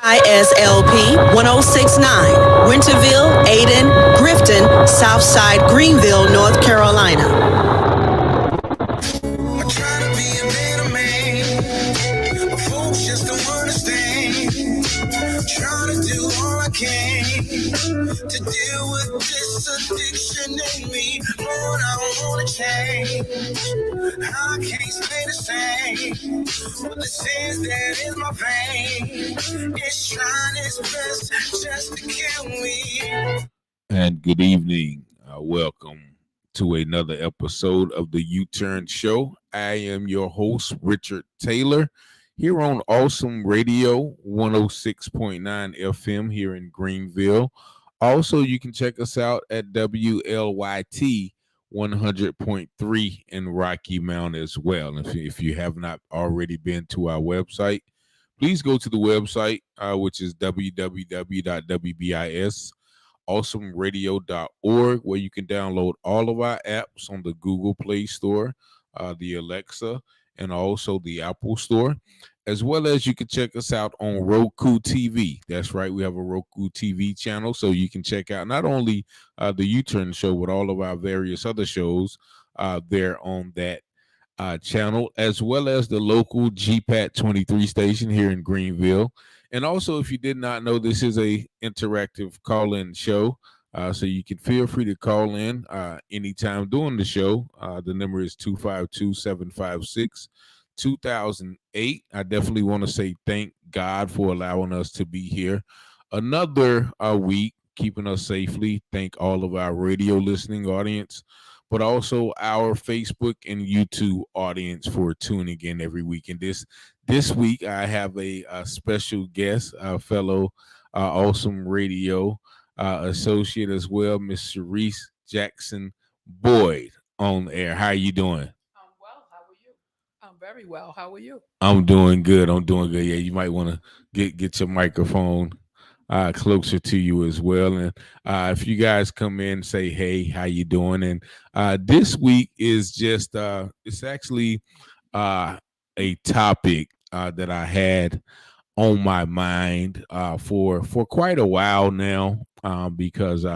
ISLP 1069, Winterville, Ayden, Grifton, Southside, Greenville, North Carolina. I try to be a better man, but folks just don't understand. Trying to do all I can to deal with this addiction in me. Lord, I wanna change. I can't stay the same. But the sins that is my pain, it's trying its best just to kill me. And good evening. Welcome to another episode of the U-Turn Show. I am your host, Richard Taylor, here on Awesome Radio 106.9 FM here in Greenville. Also, you can check us out at WLYT 100.3 in Rocky Mount as well. If you have not already been to our website, please go to the website, which is www.wbis.awesomeradio.org, where you can download all of our apps on the Google Play Store, the Alexa, and also the Apple Store, as well as you can check us out on Roku TV. That's right, we have a Roku TV channel, so you can check out not only the U-Turn Show, but all of our various other shows there on that channel, as well as the local GPAT 23 station here in Greenville. And also, if you did not know, this is a interactive call-in show, so you can feel free to call in anytime during the show. The number is 252-756-2008. I definitely want to say thank God for allowing us to be here another week, keeping us safely. Thank all of our radio listening audience, but also our Facebook and YouTube audience for tuning in every week. And this week, I have a special guest, a fellow Awesome Radio associate as well, Miss Sharice Jackson Boyd on air. How are you doing? I'm well. How are you? I'm very well. How are you? I'm doing good. Yeah, you might want to get your microphone closer to you as well. And if you guys come in and say, hey, how you doing? And this week is just it's actually a topic that I had on my mind for quite a while now, because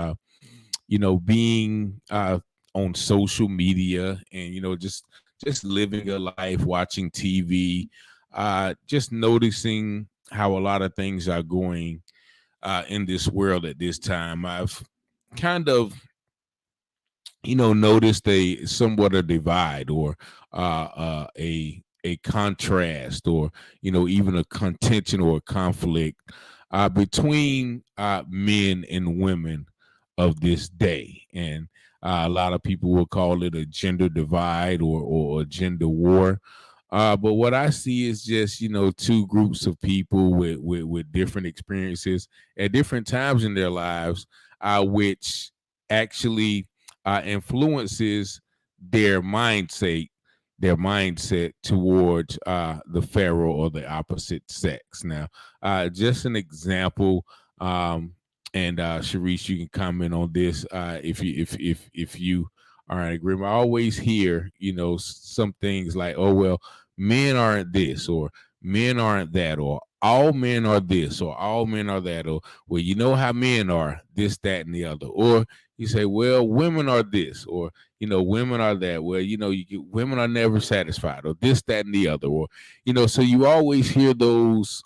being on social media and just living a life, watching TV, just noticing how a lot of things are going in this world at this time. I've kind of noticed a somewhat a divide, or a contrast, or even a contention or a conflict between men and women of this day. And a lot of people will call it a gender divide, or a gender war. But what I see is just, two groups of people with different experiences at different times in their lives, which actually influences their mindset towards the pharaoh or the opposite sex. Now, just an example, and Sharice, you can comment on this if you are in agreement. I always hear, some things like, oh, well, men aren't this, or men aren't that, or all men are this, or all men are that, or, well, you know how men are this, that, and the other. Or you say, well, women are this, or, women are that. Well, women are never satisfied, or this, that, and the other. Or, so you always hear those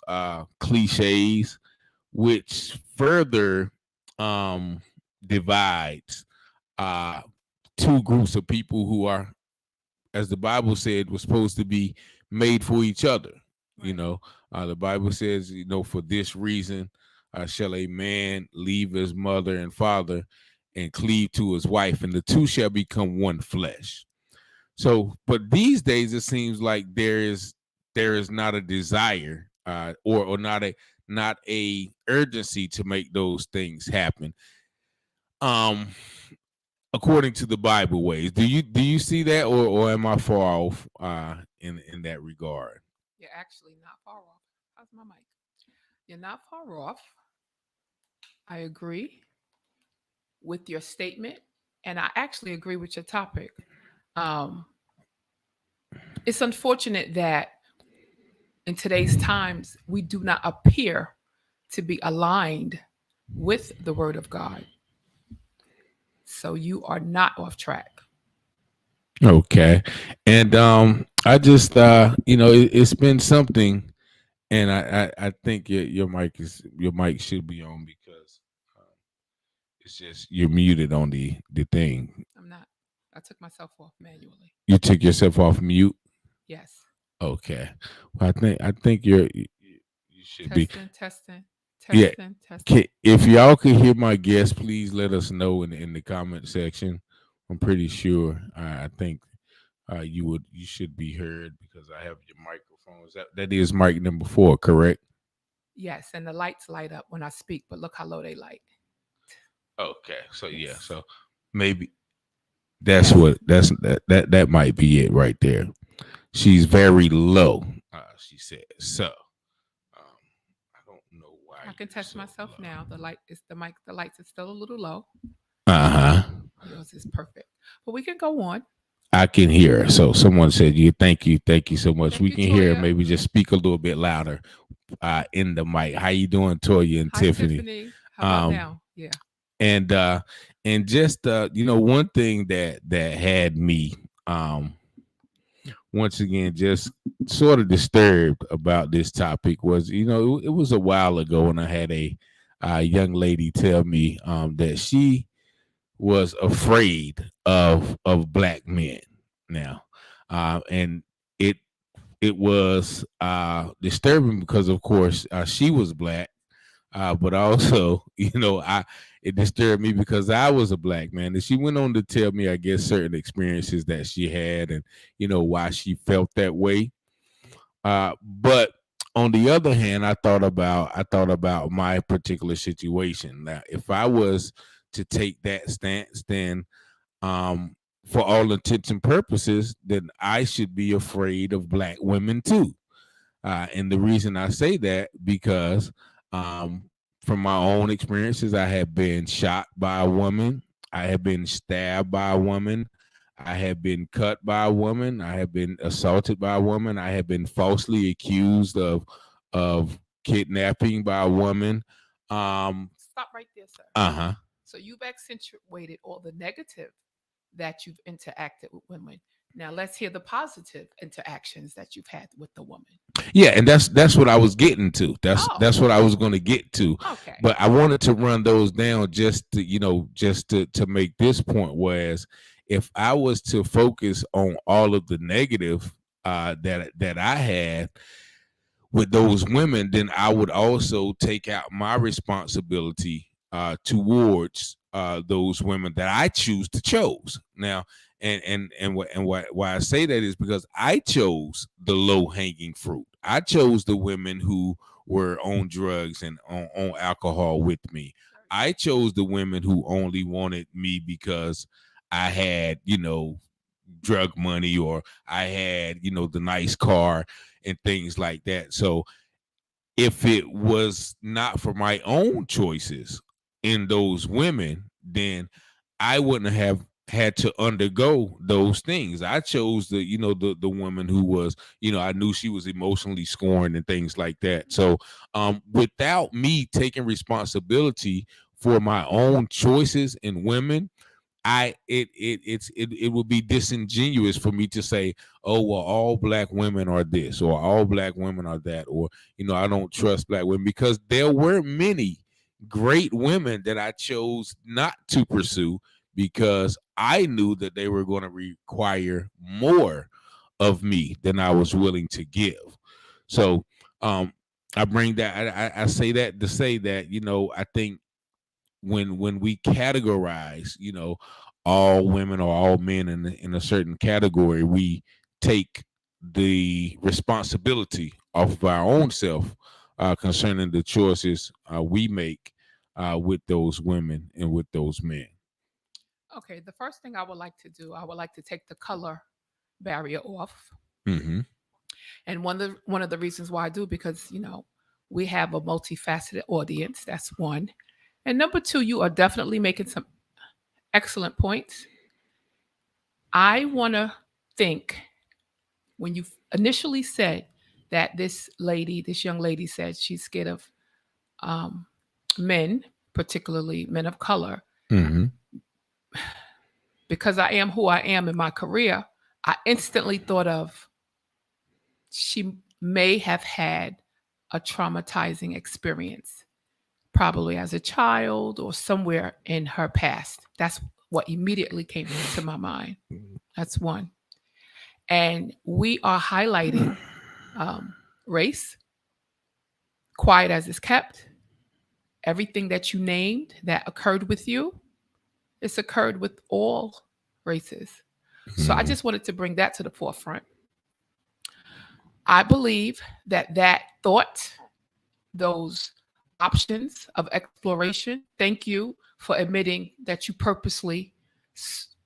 cliches, which further divides two groups of people who are, as the Bible said, was supposed to be made for each other. The Bible says, for this reason shall a man leave his mother and father and cleave to his wife, and the two shall become one flesh. So, but these days it seems like there is not a desire, or not a urgency to make those things happen. According to the Bible ways. Do you see that, or am I far off in that regard? You're actually not far off. How's my mic? You're not far off. I agree with your statement, and I actually agree with your topic. It's unfortunate that in today's times we do not appear to be aligned with the Word of God. So you are not off track. Okay. And I just it's been something, and I think your mic should be on because it's just you're muted on the thing. I'm not. I took myself off manually. You took yourself off mute. Yes. Okay. Well, I think you should be. Testing, Yeah. testing. If y'all could hear my guest, please let us know in the comment section. I'm pretty sure. I think you should be heard because I have your microphones. That is mic number 4, correct? Yes, and the lights light up when I speak, but look how low they light. Okay. So yeah. Yes. So maybe that's Yes. what that might be it right there. She's very low. She said so. I don't know why. I can you're test so myself low. now. The mic. The lights are still a little low. Uh-huh. Yours is perfect, but we can go on. I can hear her. So someone said thank you so much. Thank We you, can hear her. Toya. Maybe just speak a little bit louder in the mic. How you doing, Toya and Hi, Tiffany? How about Um, now? Yeah. And just one thing that had me once again just sort of disturbed about this topic was it was a while ago when I had a young lady tell me that she was afraid of black men now, and it was disturbing because of course she was black, but also it disturbed me because I was a black man, and she went on to tell me, I guess, certain experiences that she had, and why she felt that way. But on the other hand, I thought about my particular situation. Now, if I was to take that stance, then for all intents and purposes, then I should be afraid of black women too. And the reason I say that because from my own experiences, I have been shot by a woman, I have been stabbed by a woman, I have been cut by a woman, I have been assaulted by a woman, I have been falsely accused of kidnapping by a woman. Stop right there, sir. Uh-huh. So you've accentuated all the negative that you've interacted with women. Now let's hear the positive interactions that you've had with the woman. Yeah, and that's what I was getting to. That's what I was going to get to. Okay. But I wanted to run those down just to make this point. Whereas if I was to focus on all of the negative that I had with those women, then I would also take out my responsibility towards those women that I choose to chose. Now, and why I say that is because I chose the low hanging fruit. I chose the women who were on drugs and on alcohol with me. I chose the women who only wanted me because I had, drug money, or I had, the nice car and things like that. So if it was not for my own choices in those women, then I wouldn't have had to undergo those things. I chose the woman who was, I knew she was emotionally scorned and things like that. So without me taking responsibility for my own choices in women, it would be disingenuous for me to say, oh well, all black women are this, or all black women are that, or I don't trust black women, because there were many great women that I chose not to pursue because I knew that they were going to require more of me than I was willing to give. So I bring that, I say that to say that I think when we categorize, all women or all men in a certain category, we take the responsibility off of our own self concerning the choices we make with those women and with those men. Okay, the first thing I would like to do, I would like to take the color barrier off. Mm-hmm. And one of the reasons why I do, because we have a multifaceted audience. That's one. And number two, you are definitely making some excellent points. I want to think, when you initially said that this young lady said she's scared of men, particularly men of color, Mm-hmm. because I am who I am in my career, I instantly thought of she may have had a traumatizing experience, probably as a child or somewhere in her past. That's what immediately came to my mind. That's one. And we are highlighting race, quiet as it's kept, everything that you named that occurred with you, it's occurred with all races. So I just wanted to bring that to the forefront. I believe that that thought, those options of exploration, thank you for admitting that you purposely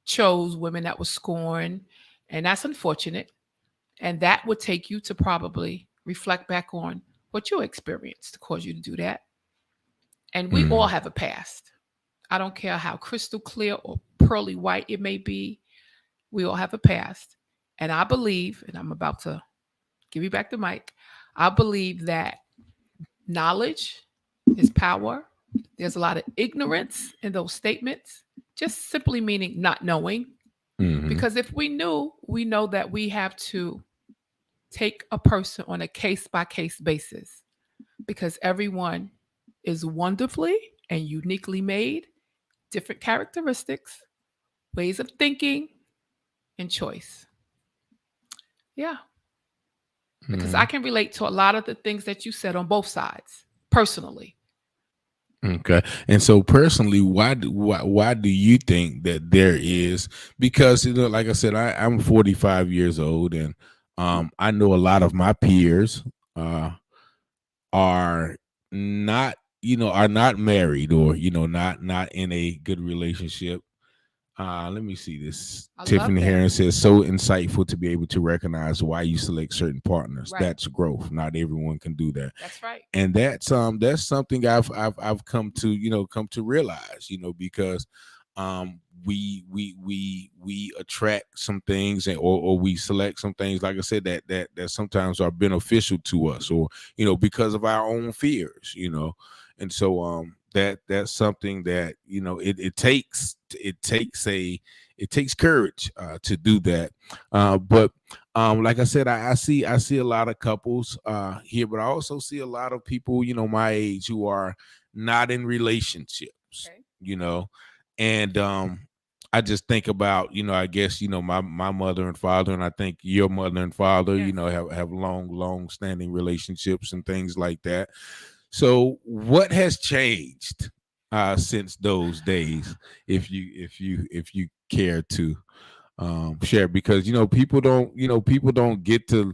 chose women that were scorned. And that's unfortunate. And that would take you to probably reflect back on what you experienced to cause you to do that. And we all have a past. I don't care how crystal clear or pearly white it may be. We all have a past. And I believe, and I'm about to give you back the mic, I believe that knowledge is power. There's a lot of ignorance in those statements, just simply meaning not knowing. Mm-hmm. Because if we knew, we know that we have to take a person on a case by case basis, because everyone is wonderfully and uniquely made, different characteristics, ways of thinking, and choice. Yeah. Because I can relate to a lot of the things that you said on both sides personally. Okay. And so personally, why do you think that there is, because like I said, I'm 45 years old, and I know a lot of my peers are not, are not married, or not in a good relationship. Let me see this. I love Tiffany that. Heron says, so insightful to be able to recognize why you select certain partners. Right. That's growth. Not everyone can do that. That's right. And that's something I've come to realize, because we attract some things, or we select some things, like I said, that sometimes are beneficial to us, or because of our own fears, and so that's something that it takes courage to do that, but like I said, I see a lot of couples here, but I also see a lot of people my age who are not in relationships. Okay. And I just think about I guess my mother and father, and I think your mother and father Yes. have long standing relationships and things like that. So what has changed since those days, if you care to share? Because people don't get to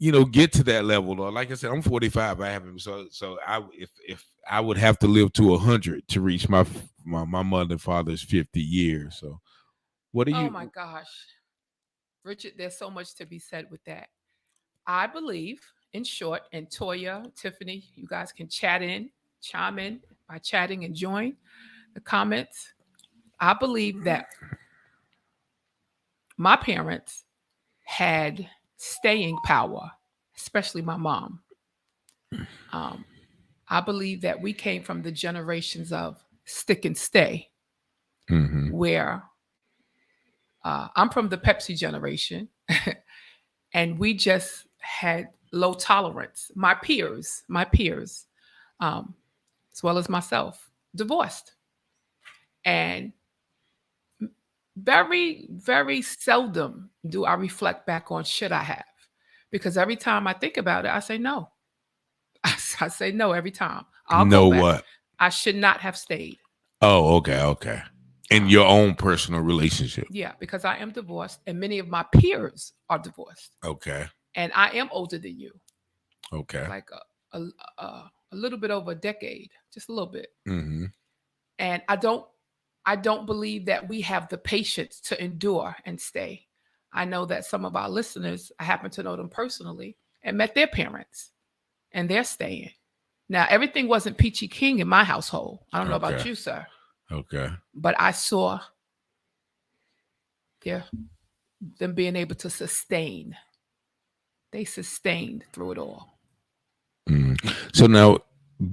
that level. Or like I said, I'm 45. I haven't, so I if I would have to live to 100 to reach my mother and father's 50 years. So what do you? Oh my gosh. Richard, there's so much to be said with that. I believe, in short, and Toya, Tiffany, you guys can chime in by chatting and join the comments. I believe that my parents had staying power, especially my mom. I believe that we came from the generations of stick and stay, where I'm from the Pepsi generation, and we just had low tolerance. My peers, as well as myself, divorced. And very, very seldom do I reflect back on should I have, because every time I think about it, I say no. I say no every time. I'll know go back. what? I should not have stayed. Oh, okay. In your own personal relationship. Yeah, because I am divorced, and many of my peers are divorced. Okay. And I am older than you. Okay. Like a little bit over a decade, just a little bit. Mm-hmm. And I don't believe that we have the patience to endure and stay. I know that some of our listeners, I happen to know them personally and met their parents, and they're staying. Now, everything wasn't peachy keen in my household. I don't know about Okay. you, sir. Okay. But I saw them being able to sustain. They sustained through it all. So now,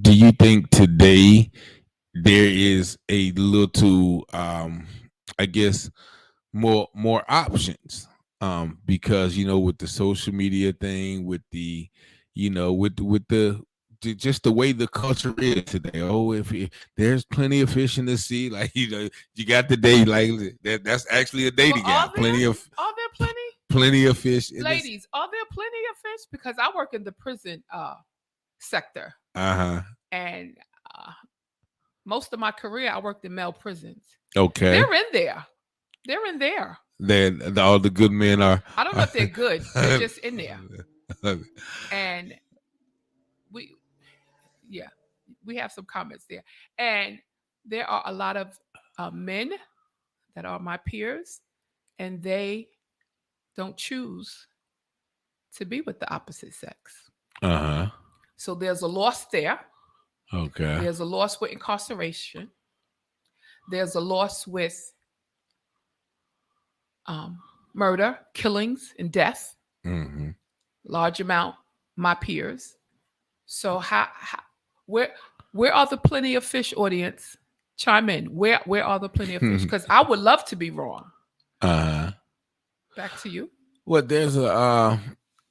do you think today there is a little, I guess, more options? Because with the social media thing, with the, with just the way the culture is today. Oh, there's plenty of fish in the sea, like you got the day like that's actually a day Well, to get plenty of are there plenty? plenty of fish in this. Ladies, are there plenty of fish? Because I work in the prison sector, Uh-huh. and uh, most of my career I worked in male prisons. Okay. They're in there. They're in there. Then all the good men are. I don't know if they're good. They're just in there. And we have some comments there. And there are a lot of men that are my peers, and they don't choose to be with the opposite sex. Uh-huh. So there's a loss there. Okay. There's a loss with incarceration. There's a loss with murder, killings, and death. Mm-hmm. Large amount, my peers. So how where are the plenty of fish audience? Chime in. Where are the plenty of fish? Because I would love to be wrong. Uh-huh. Back to you. Well, there's a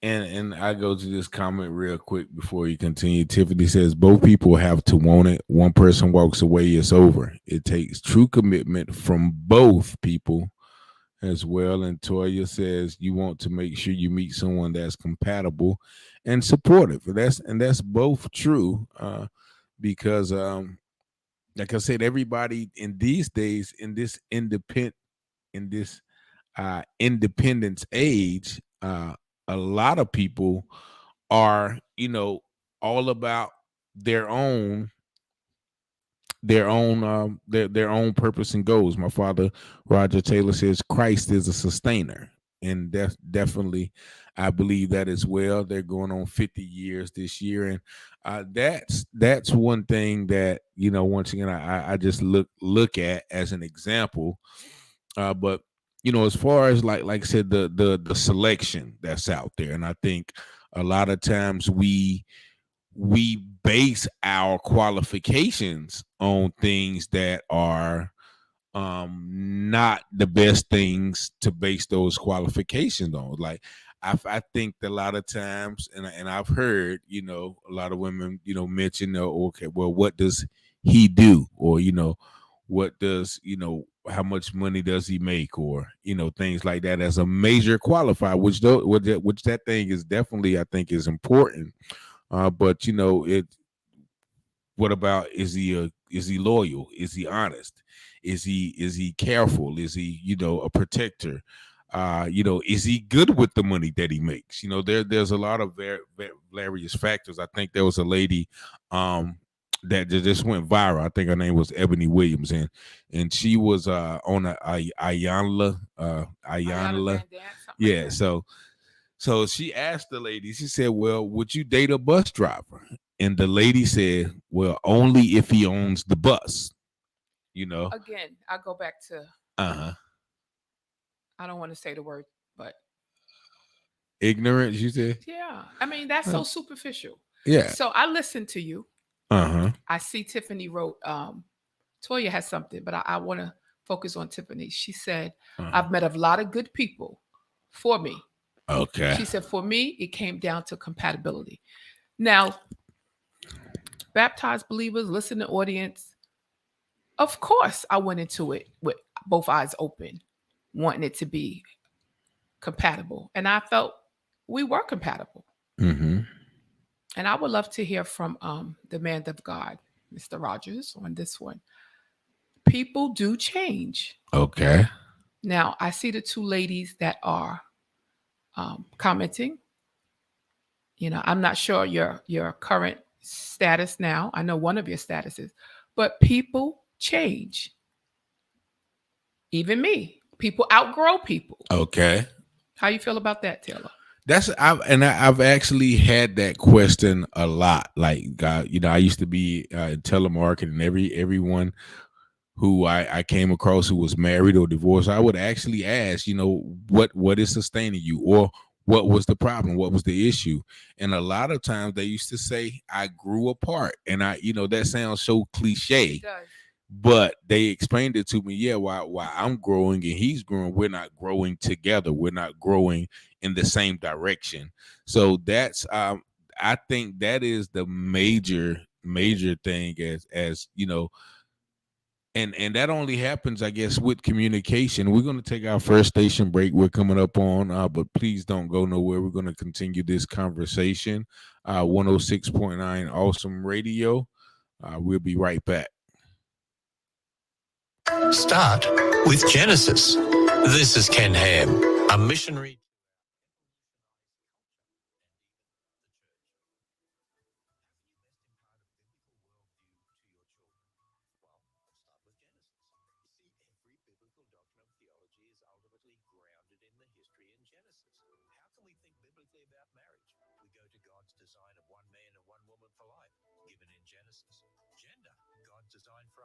and I go to this comment real quick before you continue. Tiffany says both people have to want it. One person walks away, it's over. It takes true commitment from both people as well. And Toya says you want to make sure you meet someone that's compatible and supportive. That's both true. Because like I said, everybody in these days in this independence age, a lot of people are all about their own their own purpose and goals. My father Roger Taylor says Christ is a sustainer, and definitely I believe that as well. They're going on 50 years this year, and that's one thing that once again I just look at as an example. But as far as like I said, the selection that's out there, and I think a lot of times we base our qualifications on things that are not the best things to base those qualifications on. Like I think that a lot of times, and I've heard a lot of women mention, okay, well, what does he do, or what does how much money does he make, or things like that as a major qualifier, which that thing is definitely, I think, is important. But what about, is he loyal, is he honest, is he careful, is he a protector, is he good with the money that he makes? There's a lot of various factors. I think there was a lady that just went viral. I think her name was Ebony Williams, and she was on Iyanla. Yeah. So she asked the lady, she said, well, would you date a bus driver? And the lady said, well, only if he owns the bus. Again, I go back to I don't want to say the word, but ignorance, you said? Yeah. I mean, that's so superficial. Yeah. So I listened to you. I see Tiffany wrote, Toya has something, but I want to focus on Tiffany. She said, I've met a lot of good people for me. Okay. She said, for me, it came down to compatibility. Now, baptized believers, listening audience, of course, I went into it with both eyes open, wanting it to be compatible. And I felt we were compatible. Mm-hmm. And I would love to hear from the man of God, Mr. Rogers, on this one. People do change. Okay. Now, I see the two ladies that are commenting. I'm not sure your current status now. I know one of your statuses, but people change. Even me. People outgrow people. Okay. How you feel about that, Taylor? I've actually had that question a lot. Like, I used to be in telemarketing. Everyone who I came across who was married or divorced, I would actually ask, what is sustaining you, or what was the problem, what was the issue. And a lot of times they used to say, I grew apart. And that sounds so cliche, It does. but they explained it to me. Yeah, while I'm growing and he's growing, we're not growing together, we're not growing in the same direction. So that's I think that is the major thing, as and that only happens, I guess, with communication. We're going to take our first station break. We're coming up on, but please don't go nowhere. We're going to continue this conversation. 106.9 Awesome Radio. We'll be right back. Start with Genesis. This is Ken Ham, a missionary.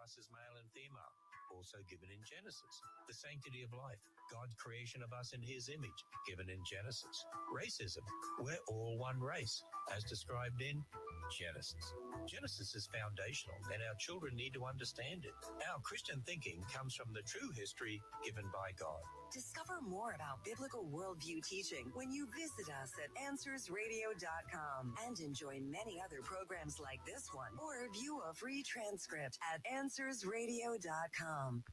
As male and female, also given in Genesis. The sanctity of life, God's creation of us in his image, given in Genesis. Racism, we're all one race, as described in Genesis. Genesis is foundational, and our children need to understand it. Our Christian thinking comes from the true history given by God. Discover more about biblical worldview teaching when you visit us at AnswersRadio.com and enjoy many other programs like this one, or view a free transcript at AnswersRadio.com.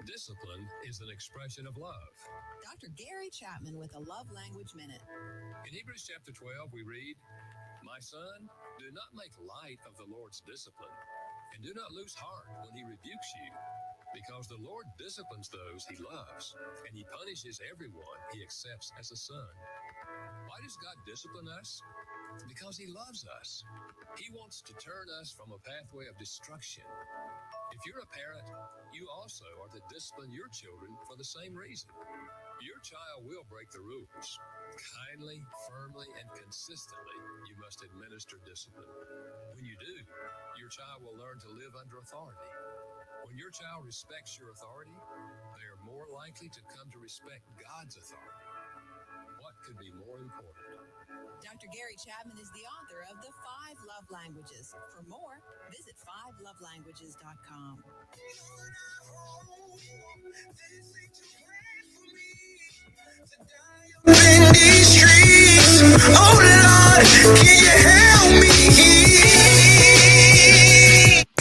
Discipline is an expression of love. Dr. Gary Chapman with a Love Language Minute. In Hebrews chapter 12, we read, My son, do not make light of the Lord's discipline, and do not lose heart when he rebukes you, because the Lord disciplines those he loves, and he punishes everyone he accepts as a son. Why does God discipline us? Because he loves us. He wants to turn us from a pathway of destruction. If you're a parent, you also are to discipline your children for the same reason. Your child will break the rules. Kindly, firmly, and consistently, you must administer discipline. When you do, your child will learn to live under authority. When your child respects your authority, they are more likely to come to respect God's authority. What could be more important? Dr. Gary Chapman is the author of The 5 Love Languages. For more, visit 5lovelanguages.com. In these streets, oh Lord, can you help me?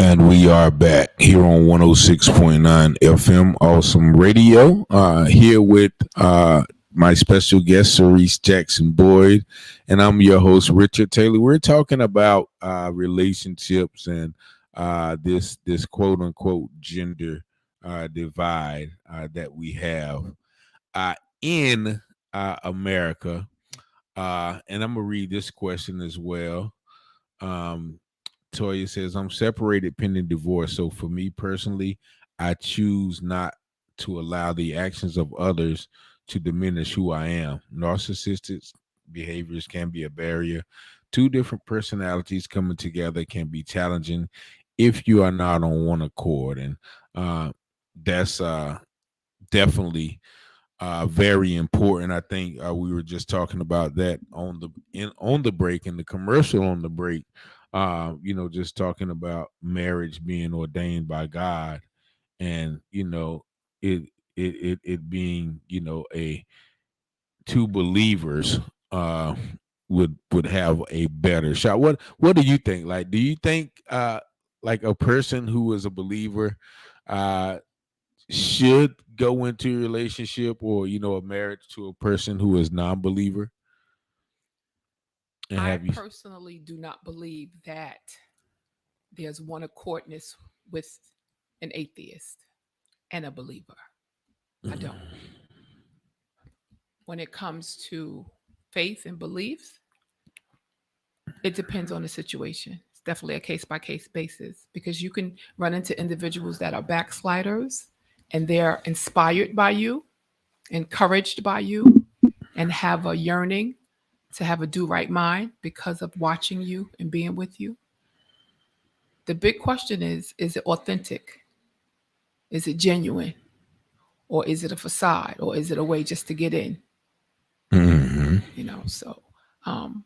And we are back here on 106.9 FM Awesome Radio, here with my special guest, Cerise Jackson Boyd, and I'm your host, Richard Taylor. We're talking about relationships and this quote unquote gender divide that we have in America. And I'm gonna read this question as well. Toya says, I'm separated pending divorce. So for me personally, I choose not to allow the actions of others to diminish who I am. Narcissistic behaviors can be a barrier. Two different personalities coming together can be challenging if you are not on one accord. And that's definitely very important. I think we were just talking about that on the break, in the commercial on the break. Just talking about marriage being ordained by God, and it being a two believers would have a better shot. What do you think? Like, do you think like a person who is a believer should go into a relationship or a marriage to a person who is non-believer? And I personally do not believe that there's one accordness with an atheist and a believer. I don't. When it comes to faith and beliefs, it depends on the situation. It's definitely a case-by-case basis, because you can run into individuals that are backsliders and they're inspired by you, encouraged by you, and have a yearning to have a do-right mind because of watching you and being with you. The big question is it authentic? Is it genuine? Or is it a facade? Or is it a way just to get in? Mm-hmm. So I'm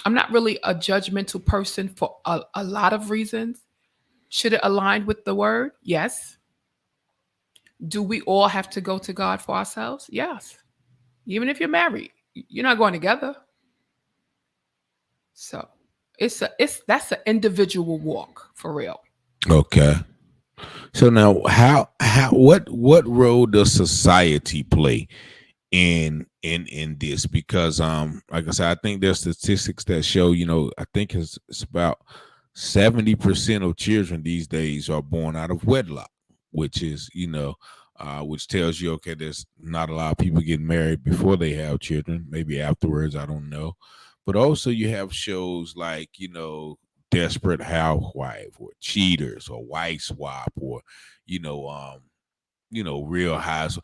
not really a judgmental person for a lot of reasons. Should it align with the word? Yes. Do we all have to go to God for ourselves? Yes. Even if you're married, you're not going together. So that's an individual walk for real. Okay. So now what role does society play in this? Because like I said, I think there's statistics that show, I think it's about 70% of children these days are born out of wedlock, which is, which tells you, okay, there's not a lot of people getting married before they have children, maybe afterwards, I don't know. But also you have shows like, Desperate Housewife or Cheaters or Wife Swap or, Real Housewives.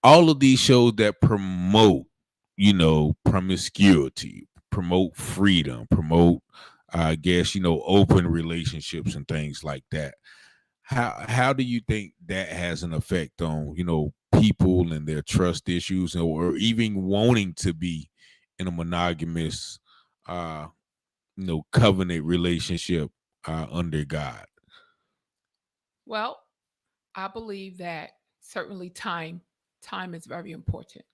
All of these shows that promote, promiscuity, promote freedom, promote, I guess, open relationships and things like that. How do you think that has an effect on, people and their trust issues, or even wanting to be in a monogamous, covenant relationship under God? Well, I believe that certainly time is very important.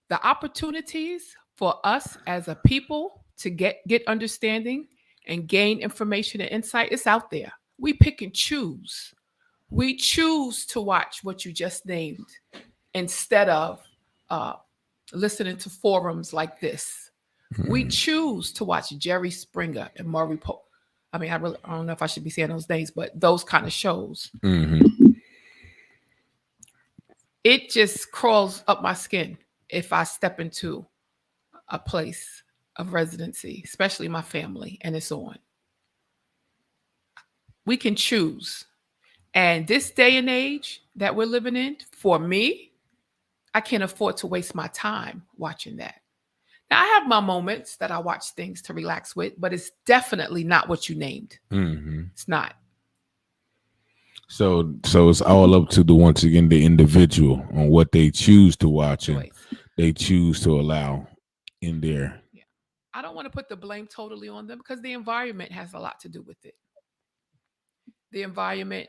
The opportunities for us as a people to get understanding and gain information and insight is out there. We pick and choose. We choose to watch what you just named instead of listening to forums like this. We choose to watch Jerry Springer and Maury Povich. I mean, I don't know if I should be saying those names, but those kind of shows. It just crawls up my skin if I step into a place of residency, especially my family, and it's on. We can choose. And this day and age that we're living in, for me, I can't afford to waste my time watching that. Now, I have my moments that I watch things to relax with, but it's definitely not what you named. It's not. So it's all up to once again, the individual on what they choose to watch and they choose to allow in there. Yeah. I don't want to put the blame totally on them because the environment has a lot to do with it. The environment,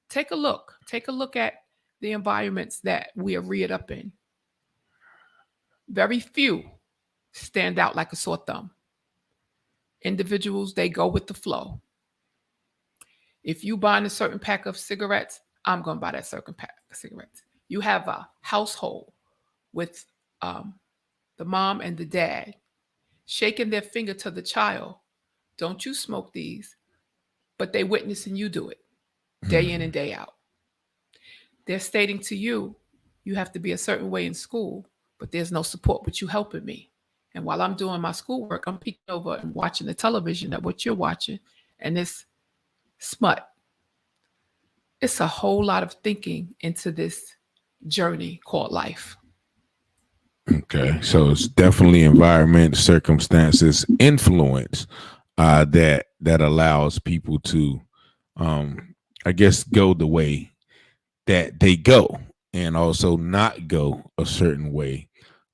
take a look at the environments that we are reared up in. Very few stand out like a sore thumb. Individuals, they go with the flow. If you buy a certain pack of cigarettes, I'm going to buy that certain pack of cigarettes. You have a household with the mom and the dad shaking their finger to the child. Don't you smoke these? But they witnessing you do it day in and day out. They're stating to you, you have to be a certain way in school, but there's no support with you helping me. And while I'm doing my schoolwork, I'm peeking over and watching the television at what you're watching. And this smut. It's a whole lot of thinking into this journey called life. Okay, so it's definitely environment, circumstances, influence that allows people to, I guess, go the way that they go, and also not go a certain way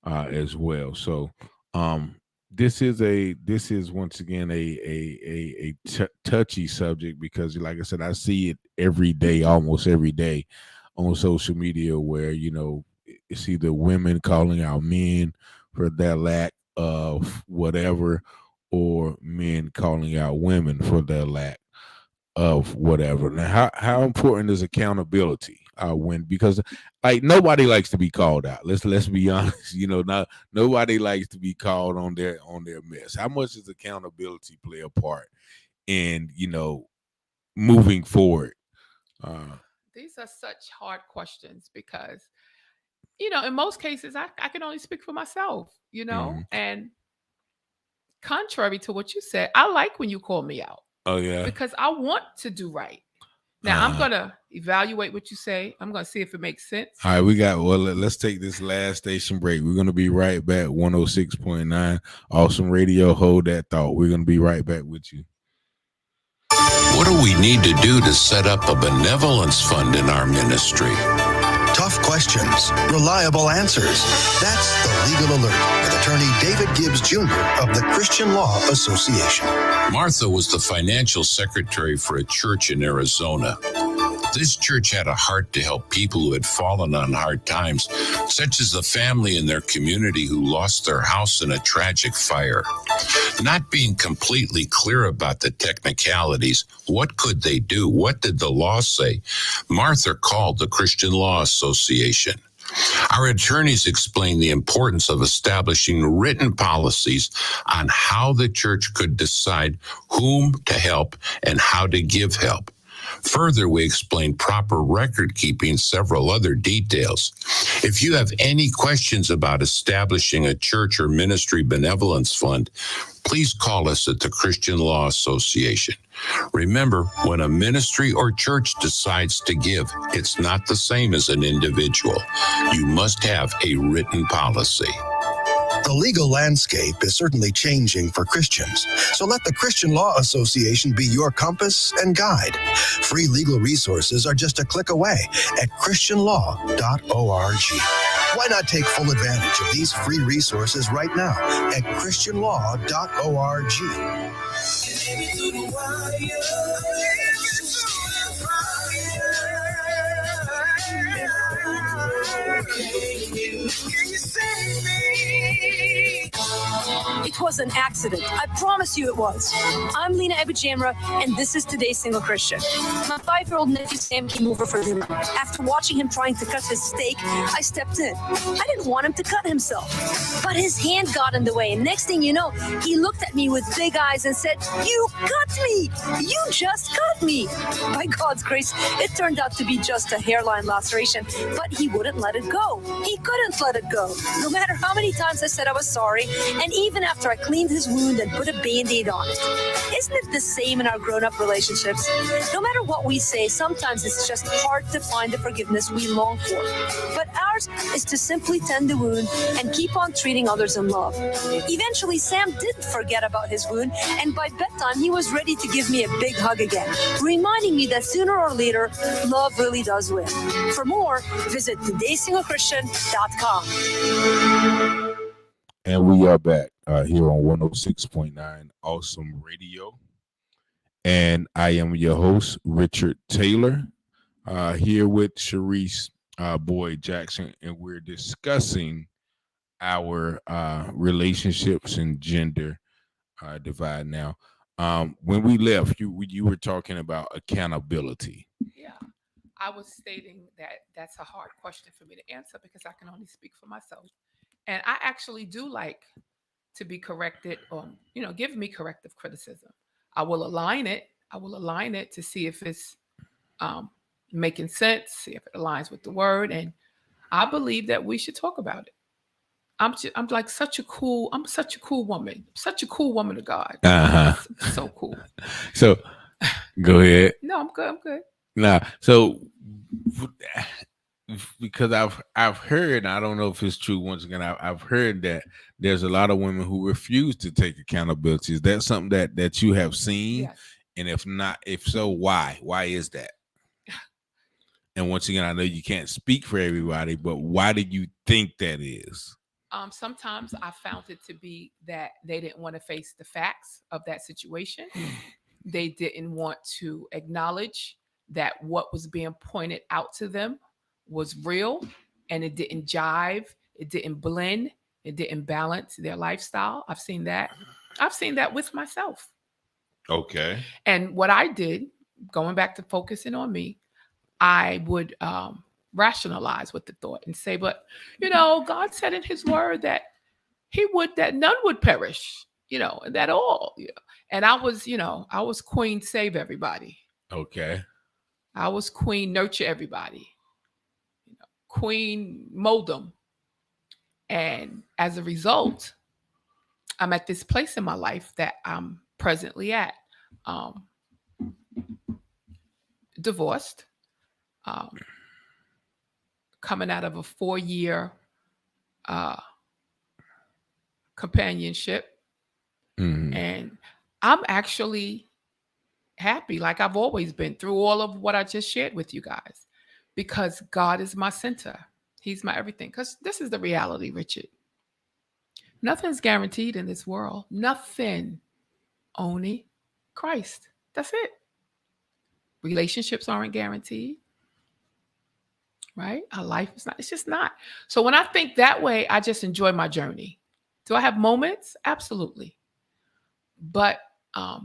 as well. So this is once again a touchy subject because, like I said, I see it every day, almost every day on social media where, it's either women calling out men for their lack of whatever, or men calling out women for their lack of whatever. Now, how important is accountability because like nobody likes to be called out. Let's be honest. Nobody likes to be called on their mess. How much does accountability play a part in moving forward? These are such hard questions because in most cases I can only speak for myself. And contrary to what you said, I like when you call me out. Oh yeah, because I want to do right. Now, I'm going to evaluate what you say. I'm going to see if it makes sense. All right, let's take this last station break. We're going to be right back. 106.9 Awesome Radio. Hold that thought. We're going to be right back with you. What do we need to do to set up a benevolence fund in our ministry? Tough questions, reliable answers. That's The Legal Alert with attorney David Gibbs Jr. of the Christian Law Association. Martha was the financial secretary for a church in Arizona. This church had a heart to help people who had fallen on hard times, such as the family in their community who lost their house in a tragic fire. Not being completely clear about the technicalities, what could they do? What did the law say? Martha called the Christian Law Association. Our attorneys explained the importance of establishing written policies on how the church could decide whom to help and how to give help. Further, we explained proper record keeping, several other details. If you have any questions about establishing a church or ministry benevolence fund, please call us at the Christian Law Association. Remember, when a ministry or church decides to give, it's not the same as an individual. You must have a written policy. The legal landscape is certainly changing for Christians, so let the Christian Law Association be your compass and guide. Free legal resources are just a click away at christianlaw.org. Why not take full advantage of these free resources right now at christianlaw.org? It was an accident. I promise you it was. I'm Lena Ebujamra, and this is Today's Single Christian. My 5-year-old nephew Sam came over for dinner. After watching him trying to cut his steak, I stepped in. I didn't want him to cut himself, but his hand got in the way, and next thing you know, he looked at me with big eyes and said, "You cut me! You just cut me!" By God's grace, it turned out to be just a hairline laceration, but he wouldn't let it go. He couldn't let it go. No matter how many times I said I was sorry, and even after I cleaned his wound and put a Band-Aid on it. Isn't it the same in our grown-up relationships? No matter what we say, sometimes it's just hard to find the forgiveness we long for. But ours is to simply tend the wound and keep on treating others in love. Eventually, Sam did forget about his wound, and by bedtime, he was ready to give me a big hug again, reminding me that sooner or later, love really does win. For more, visit todaysinglechristian.com. And we are back here on 106.9 Awesome Radio. And I am your host, Richard Taylor, here with Sharice Boyd Jackson, and we're discussing our relationships and gender divide. Now, when we left, you were talking about accountability. Yeah, I was stating that that's a hard question for me to answer because I can only speak for myself. And I actually do like to be corrected or, give me corrective criticism. I will align it. To see if it's making sense, see if it aligns with the word. And I believe that we should talk about it. I'm such a cool woman, such a cool woman of God. So cool. So go ahead. No, I'm good. Nah, so because I've heard, I don't know if it's true. Once again, I've heard that there's a lot of women who refuse to take accountability. Is that something that you have seen? Yes. And if so, why? Why is that? And once again, I know you can't speak for everybody, but why do you think that is? Sometimes I found it to be that they didn't want to face the facts of that situation. They didn't want to acknowledge that what was being pointed out to them was real, and it didn't jive, it didn't blend, it didn't balance their lifestyle. I've seen that with myself. Okay. And what I did, going back to focusing on me, I would rationalize with the thought and say, but God said in his word that that none would perish, and that all, and I was queen save everybody. Okay. I was queen nurture everybody. Queen mold them. And as a result, I'm at this place in my life that I'm presently at. Divorced, coming out of a 4-year companionship. Mm-hmm. And I'm actually happy, like I've always been through all of what I just shared with you guys. because God is my center. He's my everything. Because this is the reality, Richard. Nothing's guaranteed in this world. Nothing. Only Christ. That's it. Relationships aren't guaranteed. Right? Our life is not. It's just not. So when I think that way, I just enjoy my journey. Do I have moments? Absolutely. But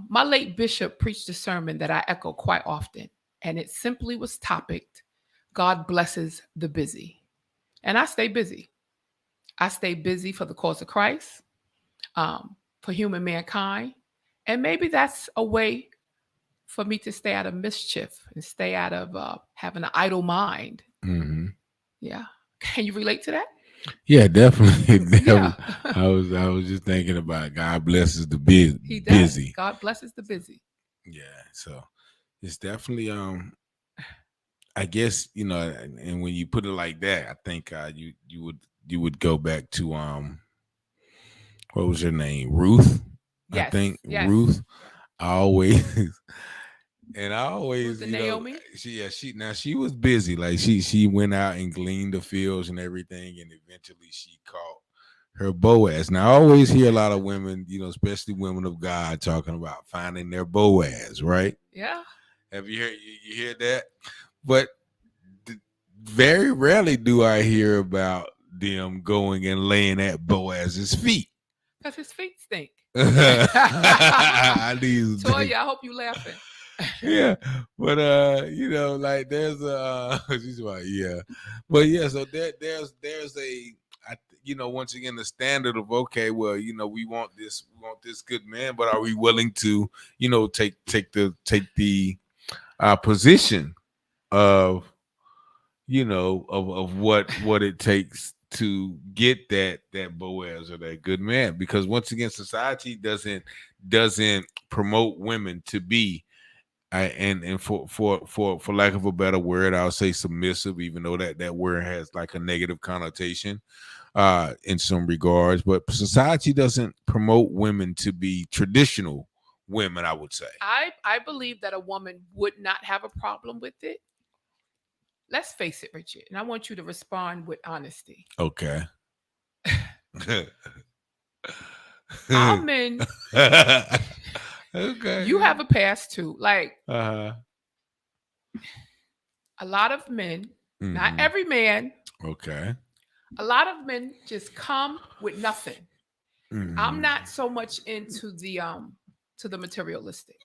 my late bishop preached a sermon that I echo quite often. And it simply was topicked, God blesses the busy. And I stay busy. I stay busy for the cause of Christ, for human mankind. And maybe that's a way for me to stay out of mischief and stay out of having an idle mind. Mm-hmm. Yeah. Can you relate to that? Yeah, definitely. Yeah. I was just thinking about God blesses the He does. busy. God blesses the busy. Yeah, so it's definitely I guess, you know, and when you put it like that, I think you would go back to what was her name? Ruth. Yes, I think yes. Ruth. I always Was it you know, Naomi? she was busy. Like she went out and gleaned the fields and everything, and eventually she caught her Boaz. Now I always hear a lot of women, you know, especially women of God, talking about finding their Boaz, right? Yeah. Have you heard you hear that? But very rarely do I hear about them going and laying at Boaz's feet. Because his feet stink. I need to Toya, I hope you laughing. yeah, but you know, like there's she's like, yeah, but yeah, so there's a you know, once again the standard of, okay, well, you know, we want this good man, but are we willing to, you know, take the position of, you know, of what it takes to get that Boaz or that good man? Because once again, society doesn't promote women to be and for lack of a better word, I'll say submissive, even though that word has like a negative connotation in some regards. But society doesn't promote women to be traditional women, I would say. I believe that a woman would not have a problem with it. Let's face it, Richard, and I want you to respond with honesty. Okay. Our men, okay, you have a past too. Like uh-huh. A lot of men, not every man. Okay. A lot of men just come with nothing. Mm-hmm. I'm not so much into the materialistic.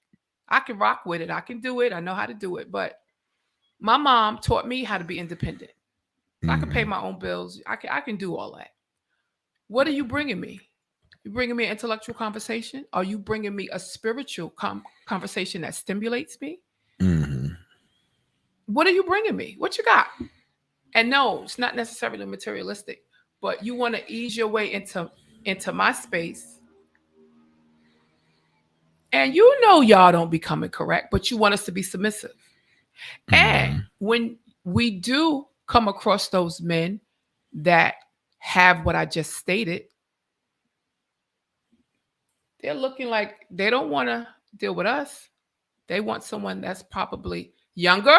I can rock with it. I can do it. I know how to do it. But my mom taught me how to be independent. So I can pay my own bills. I can do all that. What are you bringing me? You bringing me an intellectual conversation? Are you bringing me a spiritual conversation that stimulates me? Mm-hmm. What are you bringing me? What you got? And no, it's not necessarily materialistic, but you want to ease your way into my space. And you know y'all don't be coming correct, but you want us to be submissive. Mm-hmm. And when we do come across those men that have what I just stated, they're looking like they don't want to deal with us. They want someone that's probably younger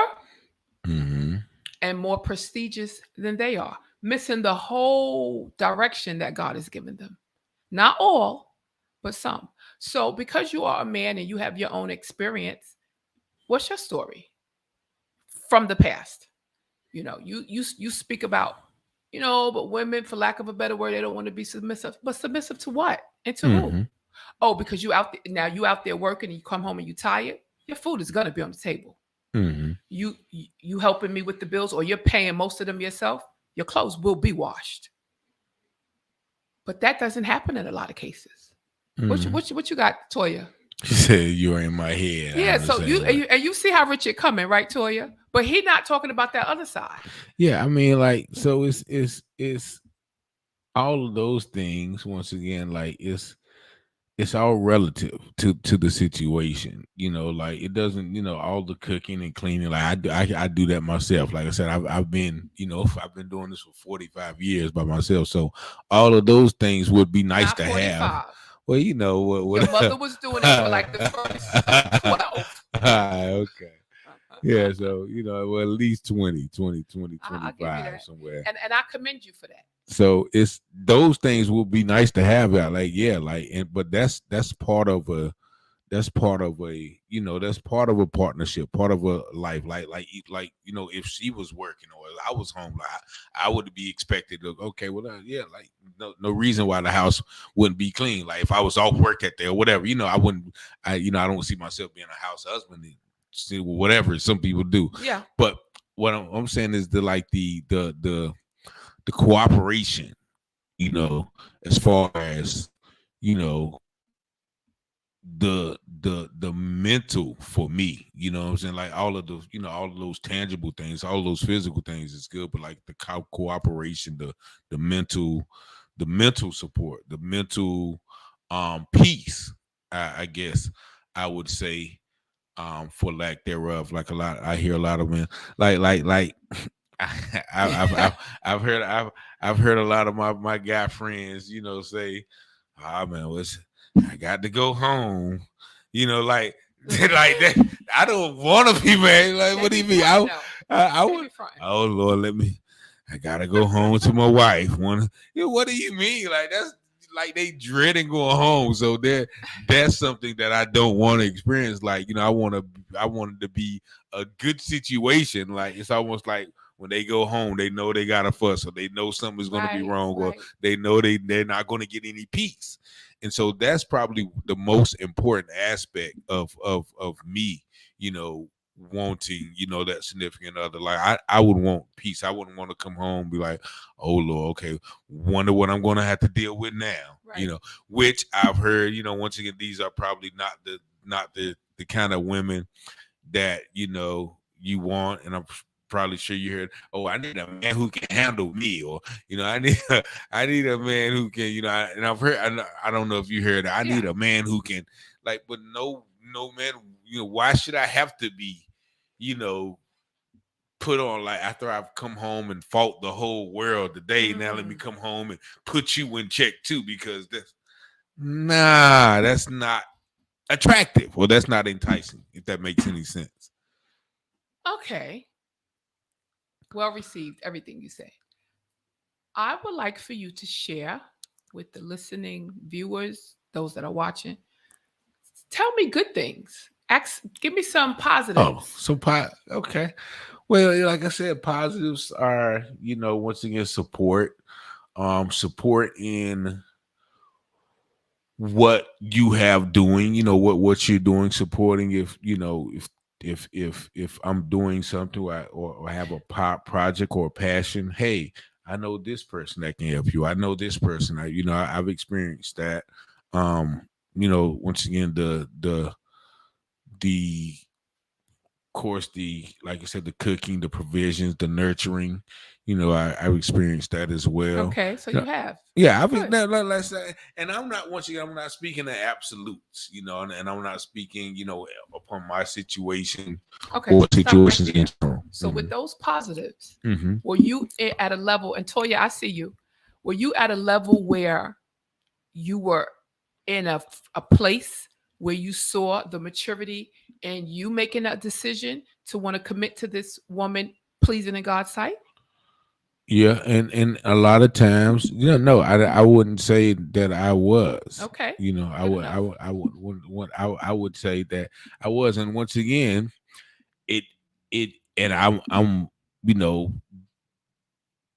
and more prestigious than they are, missing the whole direction that God has given them. Not all, but some. So because you are a man and you have your own experience, what's your story from the past? You know, you speak about, you know, but women, for lack of a better word, they don't want to be submissive. But submissive to what? And to who? Oh, because you out there working and you come home and you tired, your food is gonna be on the table. Mm-hmm. You helping me with the bills, or you're paying most of them yourself, your clothes will be washed. But that doesn't happen in a lot of cases. Mm-hmm. What you got, Toya? She said you're in my head. Yeah, so you see how Richard coming, right, Toya? But he's not talking about that other side. Yeah, I mean, like, so it's all of those things. Once again, like it's all relative to the situation, you know. Like it doesn't, you know, all the cooking and cleaning. Like I do that myself. Like I said, I've been doing this for 45 years by myself. So all of those things would be nice to have. Well, you know what your mother was doing it for like the first 12. Okay. Yeah, so well, at least 20, I'll give you 25 that. somewhere. And I commend you for that. So it's those things will be nice to have out. But that's part of a that's part of a that's part of a partnership, part of a life. If she was working or I was home, I would be expected to no reason why the house wouldn't be clean. Like if I was off work that day or whatever, I wouldn't. I don't see myself being a house husband. And whatever some people do. Yeah. But what I'm saying is the cooperation, as far as the mental for me, what I'm saying, like all of those, all of those tangible things, all of those physical things is good, but like the cooperation, the mental support, the mental peace, I guess I would say, for lack thereof. Like I hear a lot of men like I've heard a lot of my guy friends, say, "Ah, man, I got to go home," like like that. I don't want to be, man. Like, what do you mean? I would. Oh Lord, I gotta go home to my wife. What do you mean? Like that's like they dreading going home. So that's something that I don't want to experience. Like I want it to be a good situation. Like it's almost like when they go home, they know they got a fuss, or they know something's going to be wrong, or they know they're not going to get any peace. And so that's probably the most important aspect of me, wanting, that significant other. Like I would want peace. I wouldn't want to come home and be like, oh Lord, okay, wonder what I'm going to have to deal with now. Right. Which I've heard, once again, these are probably not the kind of women that, you want. And I'm probably sure you heard, oh, I need a man who can handle me, or I need a man who can, and I've heard, I don't know if you heard, I need a man who can, like, but no man, why should I have to be, put on, like, after I've come home and fought the whole world today, now let me come home and put you in check too, because that's not attractive. Well, that's not enticing, if that makes any sense. Okay. Well received, everything you say. I would like for you to share with the listening viewers, those that are watching. Tell me good things. Give me some positives. Oh, okay. Well, like I said, positives are, once again, support. Support in what you have doing, what you're doing, supporting if I'm doing something or have a project or a passion. Hey, I know this person that can help you. I know this person. I've experienced that. Once again, the course, like I said, the cooking, the provisions, the nurturing, I've experienced that as well. Okay, so you have. Yeah, let's say, and I'm not speaking of absolutes, and I'm not speaking, upon my situation or situations in general. So with those positives, were you at a level, and Toya, I see you, were you at a level where you were in a place where you saw the maturity and you making that decision to want to commit to this woman pleasing in God's sight? Yeah, and a lot of times, no, I wouldn't say that I was. Okay. I would say that I was, and once again, and I'm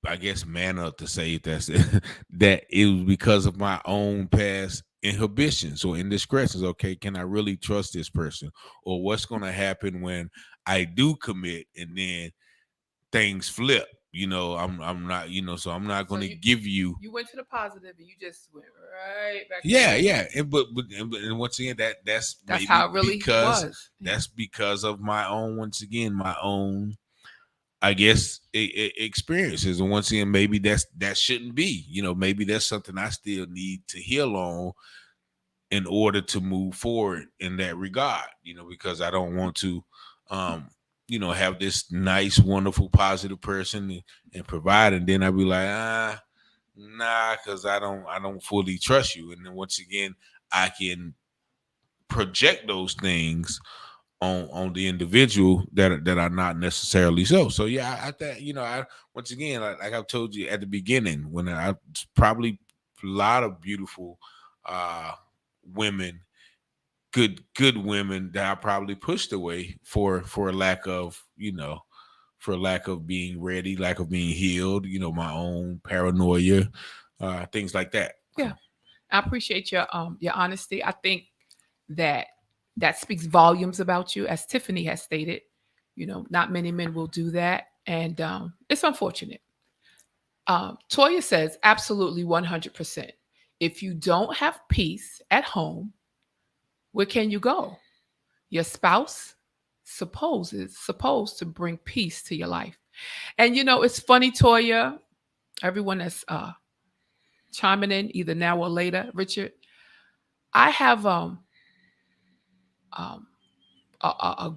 I guess man up to say that it was because of my own past inhibitions or indiscretions. Okay, can I really trust this person, or what's going to happen when I do commit and then things flip? I'm not, so I'm not going to give you. You went to the positive and you just went right back. Yeah. But once again, that's how it really was. That's because of my own, once again, my own, I guess, experiences. And once again, maybe that shouldn't be, maybe that's something I still need to heal on in order to move forward in that regard, because I don't want to, have this nice, wonderful, positive person and provide, and then I'd be like, nah, because I don't fully trust you. And then once again, I can project those things on the individual that are not necessarily so. So yeah, I think, you know, I once again, like I've told you at the beginning, when I probably a lot of beautiful women, good women that I probably pushed away for a lack of, you know, for lack of being ready, lack of being healed, you know, my own paranoia, things like that. Yeah. I appreciate your honesty. I think that speaks volumes about you. As Tiffany has stated, you know, not many men will do that. And it's unfortunate. Toya says, absolutely 100%. If you don't have peace at home, where can you go? Your spouse supposed to bring peace to your life. And, you know, it's funny, Toya, everyone that's chiming in either now or later, Richard, I have a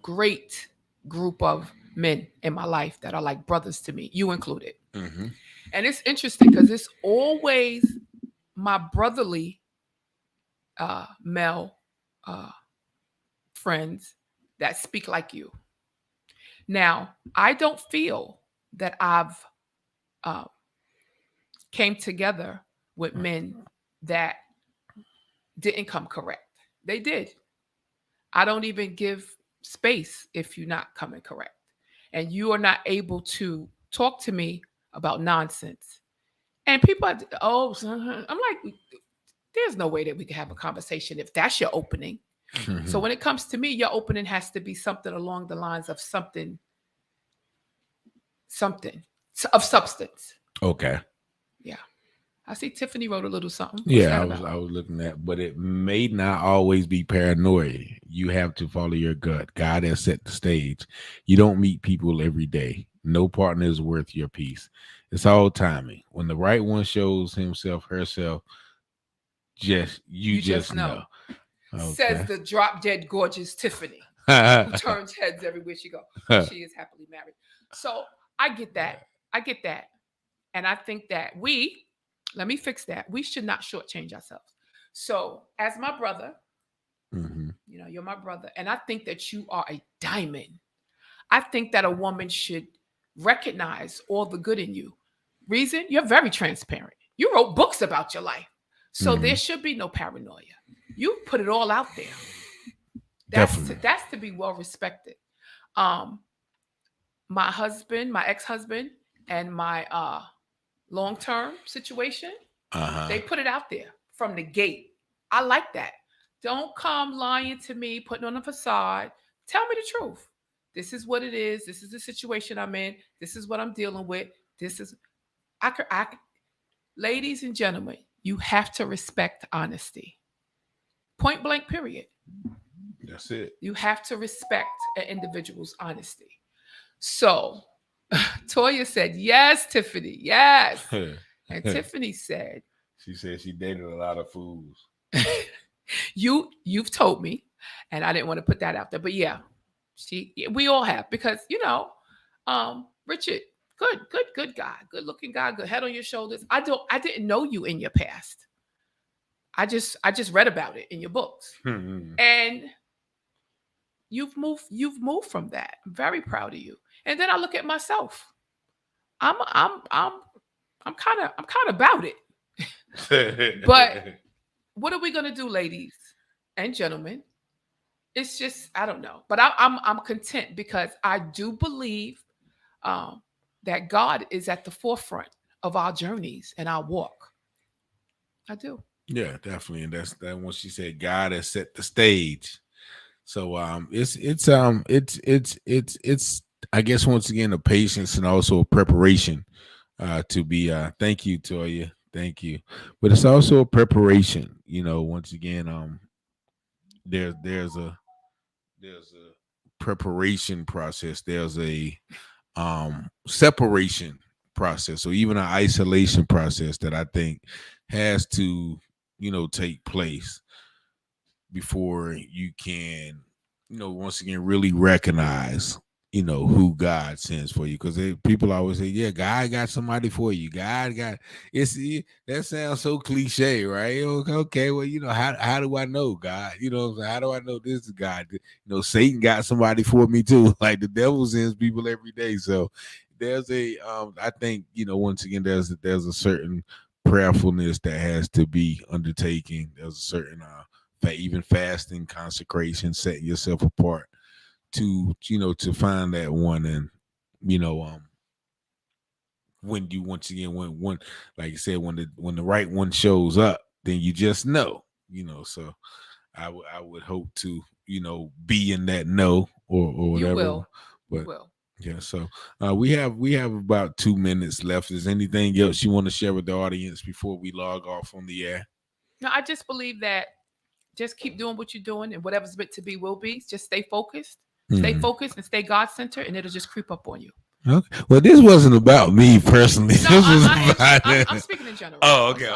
great group of men in my life that are like brothers to me, you included. Mm-hmm. And it's interesting because it's always my brotherly male friends that speak like you. Now, I don't feel that I've came together with men that didn't come correct. They did. I don't even give space if you're not coming correct. And you are not able to talk to me about nonsense. And people are, I'm like, there's no way that we can have a conversation if that's your opening. Mm-hmm. So when it comes to me, your opening has to be something along the lines of something of substance. Okay. Yeah. I see Tiffany wrote a little something. What's Yeah, that about? I was looking at, but it may not always be paranoia. You have to follow your gut. God has set the stage. You don't meet people every day. No partner is worth your peace. It's all timing. When the right one shows himself, herself, you just know. Okay. Says the drop dead gorgeous Tiffany, who turns heads everywhere she goes. She is happily married. So I get that. And I think that let me fix that. We should not shortchange ourselves. So as my brother, mm-hmm. you know, you're my brother. And I think that you are a diamond. I think that a woman should recognize all the good in you. Reason, you're very transparent. You wrote books about your life. So mm-hmm. there should be no paranoia. You put it all out there. Definitely. That's to be well respected. My ex-husband, and my long-term situation, they put it out there from the gate. I like that. Don't come lying to me, putting on a facade. Tell me the truth. This is what it is. This is the situation I'm in. This is what I'm dealing with. Ladies and gentlemen, you have to respect honesty. Point blank, period. That's it. You have to respect an individual's honesty. So Toya said, yes, Tiffany, yes. And Tiffany said, she said she dated a lot of fools. You've told me, and I didn't want to put that out there, but yeah, we all have, because, you know, Richard, good guy, good looking guy, good head on your shoulders. I didn't know you in your past. I just read about it in your books. And you've moved from that. I'm very proud of you. And then I look at myself. I'm kind of about it. But what are we gonna do, ladies and gentlemen? It's just, I don't know. But I'm content, because I do believe that God is at the forefront of our journeys and our walk. I do. Yeah, definitely. And that's that when she said God has set the stage. So it's I guess once again a patience and also a preparation to be thank you, Toya. Thank you. But it's also a preparation, you know, once again, there's a preparation process, there's a separation process, or even an isolation process that I think has to, you know, take place before you can, you know, once again really recognize, you know, who God sends for you. Because people always say, yeah, God got somebody for you. God got that sounds so cliche, right? Okay, well, you know, how do I know God? You know what I'm saying? How do I know this is God? You know, Satan got somebody for me too. Like the devil sends people every day. So there's I think, you know, once again, there's a certain prayerfulness that has to be undertaken. There's a certain even fasting, consecration, setting yourself apart to, you know, to find that one. And, you know, when you once again when like you said, when the right one shows up, then you just know, you know. So I would hope to, you know, be in that know or whatever. You will. But you will. Yeah, so we have about 2 minutes left. Is anything else you want to share with the audience before we log off on the air? No, I just believe that just keep doing what you're doing, and whatever's meant to be will be. Just stay focused. Stay focused and stay God-centered, and it'll just creep up on you. Okay. Well, this wasn't about me personally. No, this was about I'm speaking in general. Oh, okay.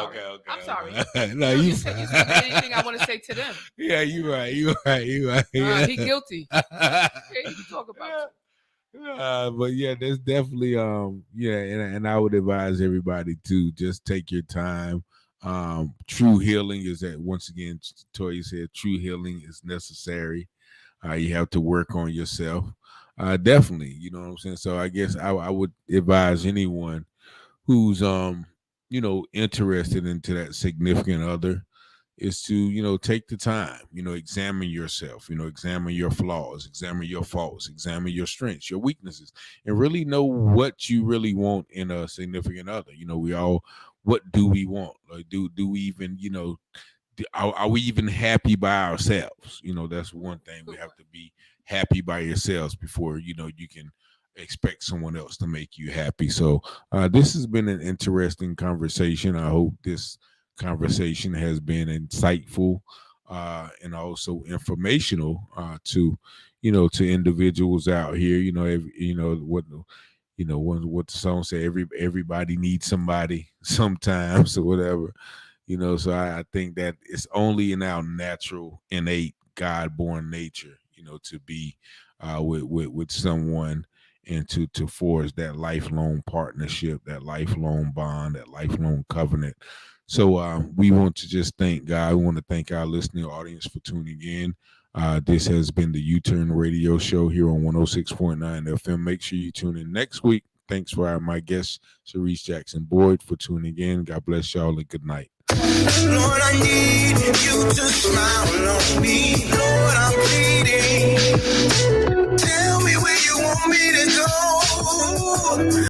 I'm sorry. No, you said anything I want to say to them. Yeah, you're right. He guilty. Okay, he can talk about it. But yeah, there's definitely and I would advise everybody to just take your time. True healing is that, once again, Toya said, true healing is necessary. You have to work on yourself. Definitely, you know what I'm saying? So I guess I would advise anyone who's you know, interested into that significant other is to, you know, take the time, you know, examine yourself, you know, examine your flaws, examine your faults, examine your strengths, your weaknesses, and really know what you really want in a significant other. You know, what do we want? Like, do we even, you know, are we even happy by ourselves? You know, that's one thing. We have to be happy by yourselves before, you know, you can expect someone else to make you happy. So this has been an interesting conversation. I hope this conversation has been insightful and also informational to, you know, to individuals out here. You know, what the song say, everybody needs somebody sometimes or whatever. You know, so I think that it's only in our natural, innate, God-born nature, you know, to be with someone and to forge that lifelong partnership, that lifelong bond, that lifelong covenant. So we want to just thank God. We want to thank our listening audience for tuning in. This has been the U-Turn Radio Show here on 106.9 FM. Make sure you tune in next week. Thanks for my guest, Sharice Jackson Boyd, for tuning in. God bless y'all and good night. Lord, I need you to smile on me. Lord, I'm pleading. Tell me where you want me to go.